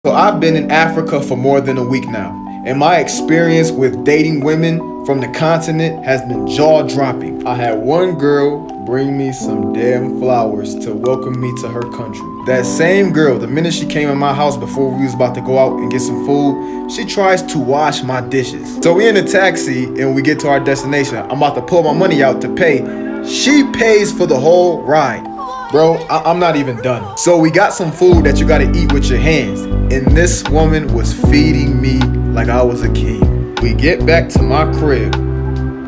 So I've been in Africa for more than a week now, and my experience with dating women from the continent has been jaw-dropping. I had one girl bring me some damn flowers to welcome me to her country. That same girl, the minute she came in my house before we was about to go out and get some food, she tries to wash my dishes. So we in a taxi and we get to our destination. I'm about to pull my money out to pay. She pays for the whole ride. Bro, I'm not even done. So we got some food that you gotta eat with your hands, and this woman was feeding me like I was a king. We get back to my crib.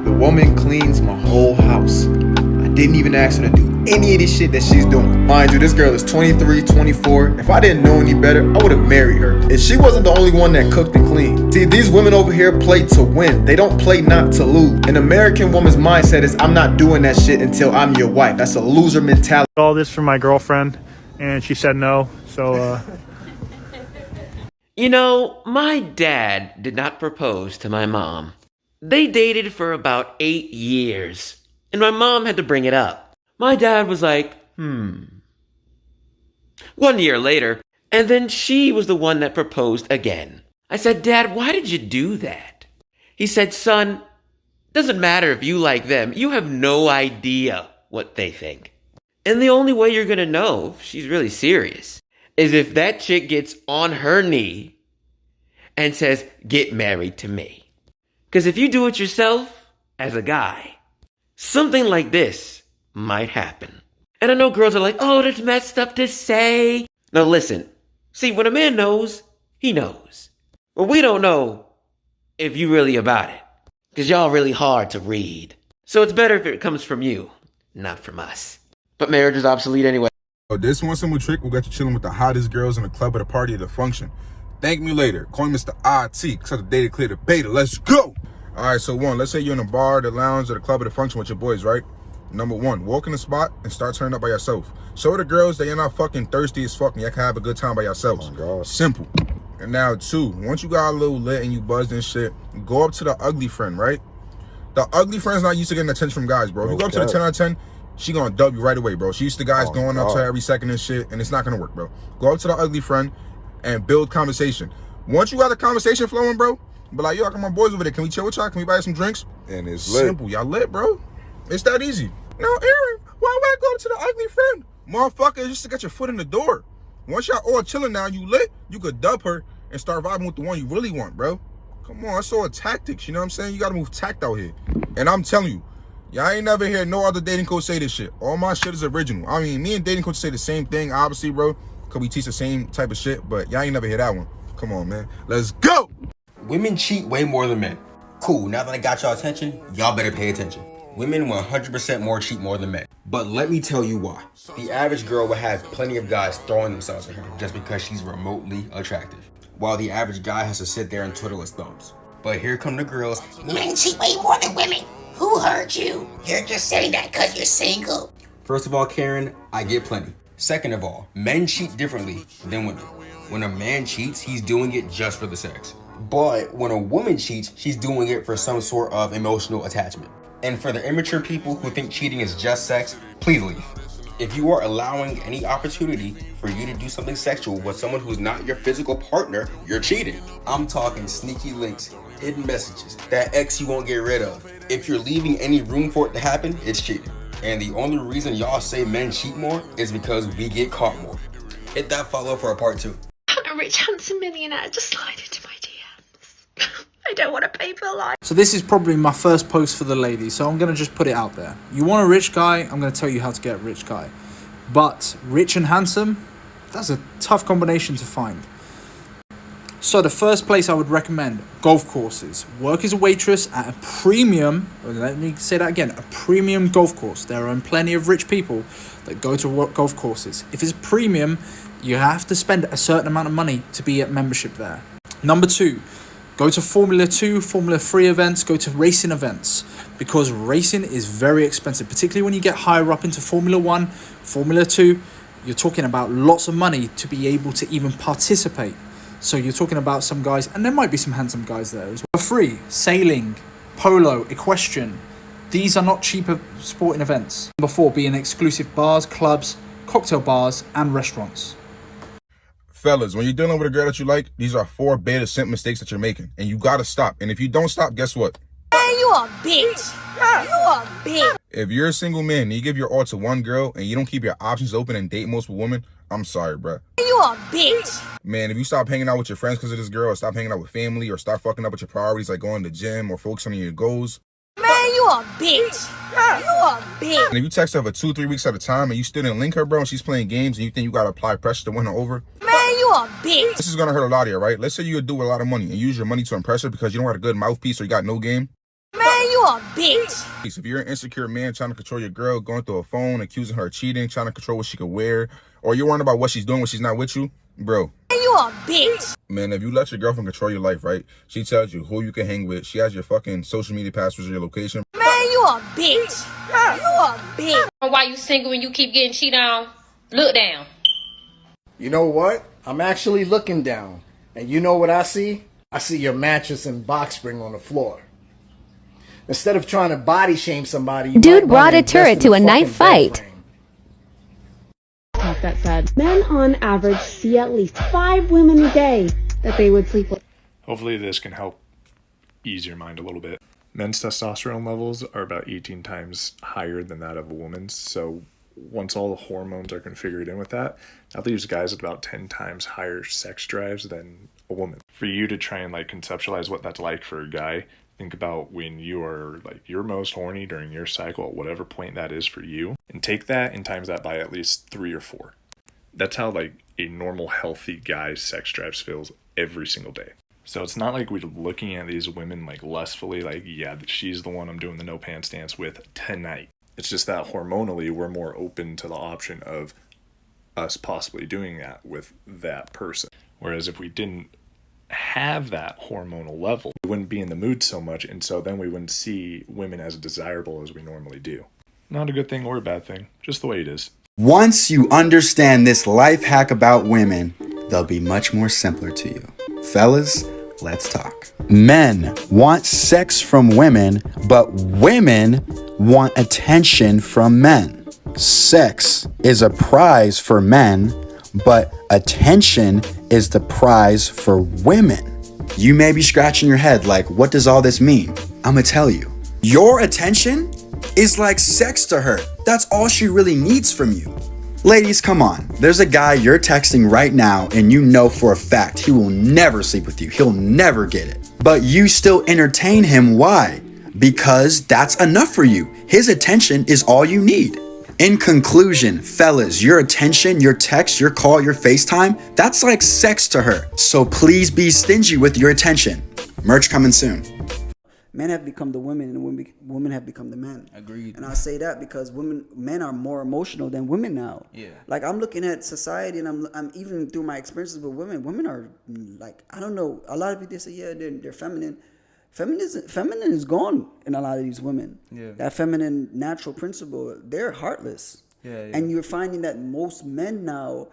The woman cleans my whole house. I didn't even ask her to do any of this shit that she's doing. Mind you, this girl is 23, 24. If I didn't know any better, I would have married her. And she wasn't the only one that cooked and cleaned. See, these women over here play to win. They don't play not to lose. An American woman's mindset is, I'm not doing that shit until I'm your wife. That's a loser mentality. All this from my girlfriend, and she said no, so You know, my dad did not propose to my mom. They dated for about 8 years, and my mom had to bring it up. My dad was like, 1 year later, and then she was the one that proposed again. I said, Dad, why did you do that? He said, son, doesn't matter if you like them. You have no idea what they think. And the only way you're gonna know if she's really serious is if that chick gets on her knee and says, get married to me. Because if you do it yourself, as a guy, something like this might happen. And I know girls are like, oh, that's messed up to say. Now listen, see, when a man knows, he knows. But we don't know if you really about it. Because y'all really hard to read. So it's better if it comes from you, not from us. But marriage is obsolete anyway. Oh, this one simple trick will get you chilling with the hottest girls in the club at a party at a function. Thank me later. Call me Mr. IT, because I have the data clear the beta. Let's go! Alright, so one, let's say you're in a bar, the lounge, or the club at a function with your boys, right? Number one, walk in the spot and start turning up by yourself. Show the girls that you're not fucking thirsty as fuck and you can have a good time by yourselves. Oh, God. Simple. And now two, once you got a little lit and you buzzed and shit, go up to the ugly friend, right? The ugly friend's not used to getting attention from guys, bro. If you go up to the 10 out of 10, she gonna dub you right away, bro. She used to guys going up to her every second and shit, and it's not gonna work, bro. Go up to the ugly friend and build conversation. Once you got the conversation flowing, bro, be like, yo, I got my boys over there. Can we chill with y'all? Can we buy some drinks? And it's lit. Simple. Y'all lit, bro. It's that easy. Now, Aaron, why would I go to the ugly friend? Motherfucker, just to get your foot in the door. Once y'all all chilling now, you lit, you could dub her and start vibing with the one you really want, bro. Come on, it's all tactics, you know what I'm saying? You gotta move tact out here. And I'm telling you, y'all ain't never hear no other dating coach say this shit. All my shit is original. I mean, me and dating coach say the same thing, obviously, bro, because we teach the same type of shit, but y'all ain't never hear that one. Come on, man. Let's go! Women cheat way more than men. Cool, now that I got y'all attention, y'all better pay attention. Women 100% more cheat more than men. But let me tell you why. The average girl will have plenty of guys throwing themselves at her just because she's remotely attractive, while the average guy has to sit there and twiddle his thumbs. But here come the girls. Men cheat way more than women. Who hurt you? You're just saying that because you're single. First of all, Karen, I get plenty. Second of all, men cheat differently than women. When a man cheats, he's doing it just for the sex. But when a woman cheats, she's doing it for some sort of emotional attachment. And for the immature people who think cheating is just sex, please leave. If you are allowing any opportunity for you to do something sexual with someone who's not your physical partner, you're cheating. I'm talking sneaky links, hidden messages, that ex you won't get rid of. If you're leaving any room for it to happen, it's cheating. And the only reason y'all say men cheat more is because we get caught more. Hit that follow for a part 2. A rich, handsome millionaire just slide into my DMs. I don't want to pay for life. So this is probably my first post for the ladies, so I'm going to just put it out there. You want a rich guy, I'm going to tell you how to get a rich guy. But rich and handsome, that's a tough combination to find. So the first place I would recommend, golf courses. Work as a waitress at a premium, let me say that again, a premium golf course. There are plenty of rich people that go to golf courses. If it's premium, you have to spend a certain amount of money to be at membership there. Number 2, go to Formula 2, Formula 3 events, go to racing events, because racing is very expensive, particularly when you get higher up into Formula 1, Formula 2, you're talking about lots of money to be able to even participate. So you're talking about some guys, and there might be some handsome guys there as well. Free, sailing, polo, equestrian. These are not cheaper sporting events. Number 4 being exclusive bars, clubs, cocktail bars, and restaurants. Fellas, when you're dealing with a girl that you like, these are 4 beta simp mistakes that you're making. And you gotta stop. And if you don't stop, guess what? Man, you a bitch. You a bitch. If you're a single man and you give your all to one girl and you don't keep your options open and date multiple women, I'm sorry, bruh. You a bitch. Man, if you stop hanging out with your friends because of this girl, or stop hanging out with family, or start fucking up with your priorities like going to the gym or focusing on your goals. Man, you a bitch. You a bitch. And if you text her for 2-3 weeks at a time and you still didn't link her, bro, and she's playing games and you think you gotta apply pressure to win her over. Man, you a bitch. This is gonna hurt a lot of you, right? Let's say you do with a lot of money and use your money to impress her because you don't have a good mouthpiece or you got no game. Man, you a bitch. If you're an insecure man trying to control your girl, going through a phone, accusing her of cheating, trying to control what she could wear, or you're worrying about what she's doing when she's not with you, bro. Man, you a bitch. Man, if you let your girlfriend control your life, right? She tells you who you can hang with. She has your fucking social media passwords or your location. Man, you a bitch. You a bitch. Why you single and you keep getting cheated on? Look down. You know what? I'm actually looking down. And you know what I see? I see your mattress and box spring on the floor. Instead of trying to body shame somebody, dude brought a turret to a knife fight. Not that sad. Men on average see at least 5 women a day that they would sleep with. Hopefully this can help ease your mind a little bit. Men's testosterone levels are about 18 times higher than that of a woman's. So once all the hormones are configured in with that leaves guys at about 10 times higher sex drives than a woman. For you to try and like conceptualize what that's like for a guy, think about when you are like your most horny during your cycle at whatever point that is for you, and take that and times that by at least 3 or 4. That's how like a normal healthy guy's sex drives feels every single day. So it's not like we're looking at these women like lustfully, like, yeah, she's the one I'm doing the no pants dance with tonight. It's just that hormonally we're more open to the option of us possibly doing that with that person. Whereas if we didn't have that hormonal level, we wouldn't be in the mood so much, and so then we wouldn't see women as desirable as we normally do. Not a good thing or a bad thing, just the way it is. Once you understand this life hack about women, they'll be much more simpler to you. Fellas, let's talk. Men want sex from women, but women want attention from men. Sex is a prize for men, but attention is the prize for women. You may be scratching your head like, what does all this mean? I'ma tell you. Your attention is like sex to her. That's all she really needs from you. Ladies, come on. There's a guy you're texting right now and you know for a fact he will never sleep with you. He'll never get it. But you still entertain him. Why? Because that's enough for you. His attention is all you need. In conclusion, fellas, your attention, your text, your call, your FaceTime, that's like sex to her. So please be stingy with your attention. Merch coming soon. Men have become the women and women have become the men. Agreed. And I say that because men are more emotional than women now. Yeah. Like I'm looking at society and I'm even through my experiences with women are like, I don't know, a lot of people say, yeah, they're feminine. Feminine is gone in a lot of these women. Yeah. That feminine natural principle, they're heartless. Yeah. And you're finding that most men now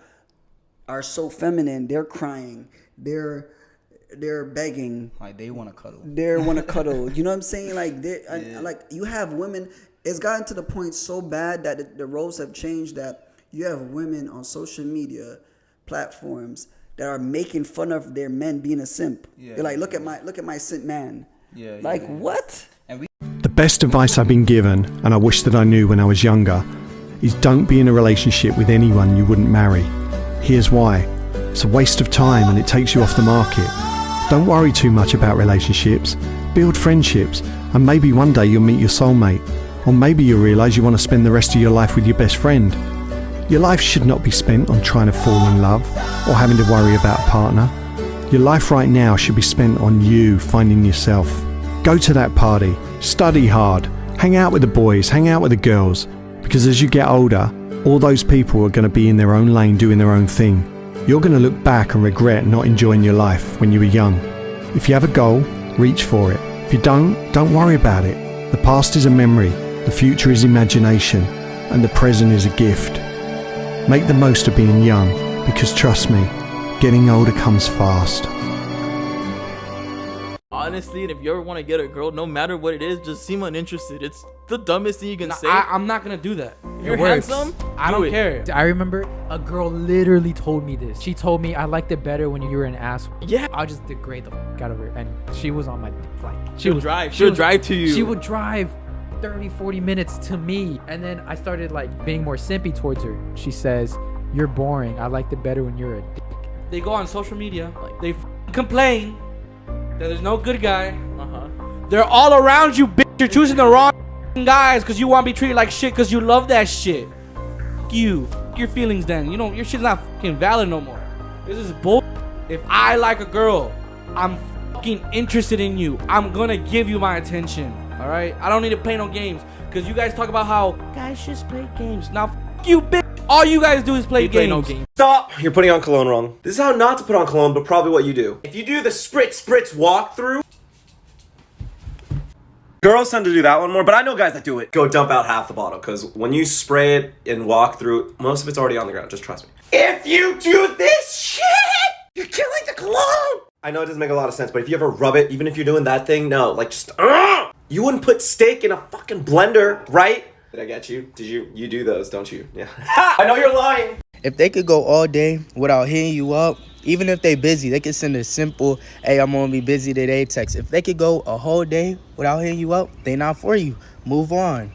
are so feminine, they're crying, they're begging, like they want to cuddle. They want to cuddle. You know what I'm saying? Like like you have women. It's gotten to the point so bad that the roles have changed. That you have women on social media platforms that are making fun of their men being a simp. Yeah. They're like, look at my simp man. Yeah. Like what? The best advice I've been given, and I wish that I knew when I was younger, is don't be in a relationship with anyone you wouldn't marry. Here's why. It's a waste of time and it takes you off the market. Don't worry too much about relationships. Build friendships, and maybe one day you'll meet your soulmate. Or maybe you'll realise you want to spend the rest of your life with your best friend. Your life should not be spent on trying to fall in love or having to worry about a partner. Your life right now should be spent on you finding yourself. Go to that party, study hard, hang out with the boys, hang out with the girls, because as you get older, all those people are going to be in their own lane doing their own thing. You're going to look back and regret not enjoying your life when you were young. If you have a goal, reach for it. If you don't worry about it. The past is a memory, the future is imagination, and the present is a gift. Make the most of being young, because trust me, getting older comes fast. Honestly, if you ever want to get a girl, no matter what it is, just seem uninterested. It's the dumbest thing you can say? I'm not gonna do that. If you're works. handsome, I don't care. I remember a girl literally told me this. She told me I liked it better when you were an ass. Yeah. I'll just degrade the fuck out of her, and she was on my like. She would drive. She would drive to you. She would drive 30-40 minutes to me, and then I started like being more simpy towards her. She says, "You're boring. I liked it better when you're a dick." They go on social media, they complain that there's no good guy. They're all around you, bitch. You're choosing the wrong guys because you want to be treated like shit because you love that shit. Fuck you. Fuck your feelings then. You know, your shit's not fucking valid no more. This is bull. If I like a girl, I'm fucking interested in you. I'm gonna give you my attention. All right? I don't need to play no games because you guys talk about how guys just play games. Now, fuck you, bitch. All you guys do is play games. Stop! You're putting on cologne wrong. This is how not to put on cologne, but probably what you do. If you do the spritz walkthrough, girls tend to do that one more, but I know guys that do it. Go dump out half the bottle, because when you spray it and walk through, most of it's already on the ground. Just trust me. If you do this shit, you're killing the cologne! I know it doesn't make a lot of sense, but if you ever rub it, even if you're doing that thing, no, like just, you wouldn't put steak in a fucking blender, right? Did I get you? Did you do those, don't you? Yeah. I know you're lying! If they could go all day without hitting you up, even if they busy, they could send a simple, "Hey, I'm gonna be busy today" text. If they could go a whole day without hitting you up, they not for you. Move on.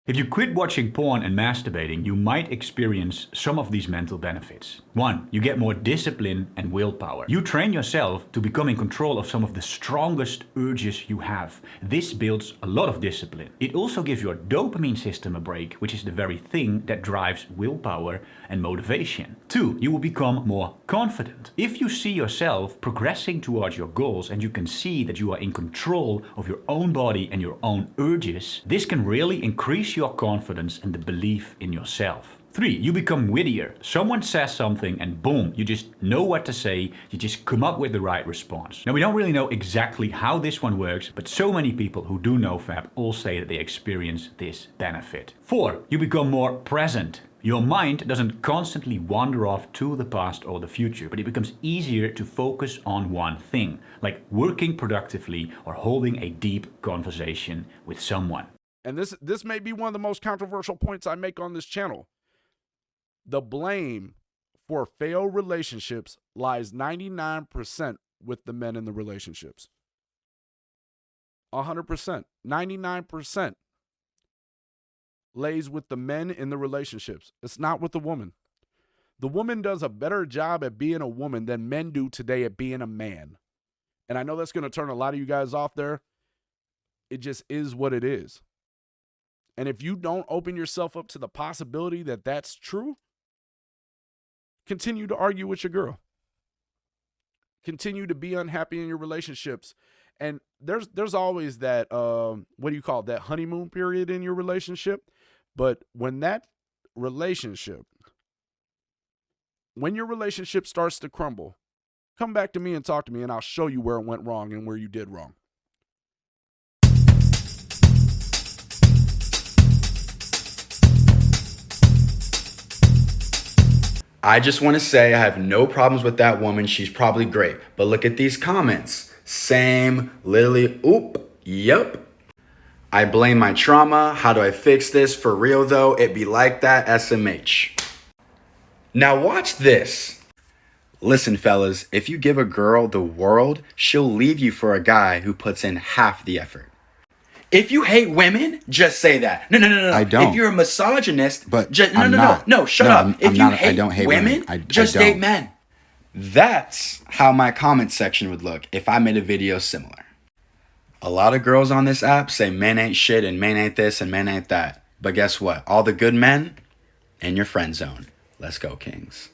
If you quit watching porn and masturbating, you might experience some of these mental benefits. 1. You get more discipline and willpower. You train yourself to become in control of some of the strongest urges you have. This builds a lot of discipline. It also gives your dopamine system a break, which is the very thing that drives willpower and motivation. 2. You will become more confident. If you see yourself progressing towards your goals and you can see that you are in control of your own body and your own urges, this can really increase your confidence and the belief in yourself. 3. You become wittier. Someone says something and boom, you just know what to say, you just come up with the right response. Now we don't really know exactly how this one works, but so many people who do know FAB all say that they experience this benefit. 4. You become more present. Your mind doesn't constantly wander off to the past or the future, but it becomes easier to focus on one thing, like working productively or holding a deep conversation with someone. And this may be one of the most controversial points I make on this channel. The blame for failed relationships lies 99% with the men in the relationships. 100%. 99% lays with the men in the relationships. It's not with the woman. The woman does a better job at being a woman than men do today at being a man. And I know that's going to turn a lot of you guys off there. It just is what it is. And if you don't open yourself up to the possibility that that's true, continue to argue with your girl. Continue to be unhappy in your relationships. And there's always that, what do you call it, that honeymoon period in your relationship. But when your relationship starts to crumble, come back to me and talk to me and I'll show you where it went wrong and where you did wrong. I just want to say I have no problems with that woman. She's probably great. But look at these comments. Same, literally, oop, yep. I blame my trauma. How do I fix this? For real though, it be like that, SMH. Now watch this. Listen, fellas, if you give a girl the world, she'll leave you for a guy who puts in half the effort. If you hate women, just say that. No. I don't. If you're a misogynist, but just, I'm not. No, shut up. If you hate I don't hate women, just date men. That's how my comment section would look if I made a video similar. A lot of girls on this app say men ain't shit and men ain't this and men ain't that. But guess what? All the good men in your friend zone. Let's go, Kings.